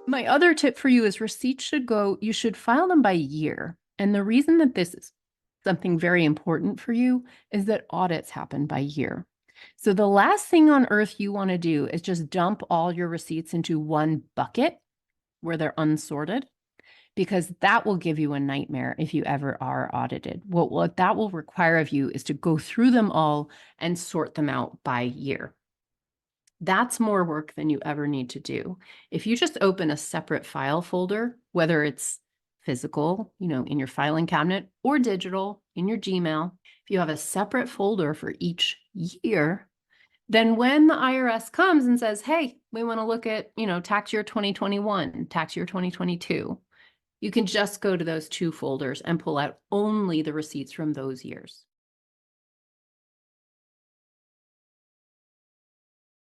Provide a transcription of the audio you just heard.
My other tip for you is you should file them by year. And the reason that this is something very important for you is that audits happen by year. So the last thing on earth you want to do is just dump all your receipts into one bucket where they're unsorted, because that will give you a nightmare if you ever are audited. What that will require of you is to go through them all and sort them out by year. That's more work than you ever need to do. If you just open a separate file folder, whether it's physical, in your filing cabinet, or digital in your Gmail, if you have a separate folder for each year, then when the IRS comes and says, hey, we want to look at, tax year 2021, tax year 2022, you can just go to those two folders and pull out only the receipts from those years.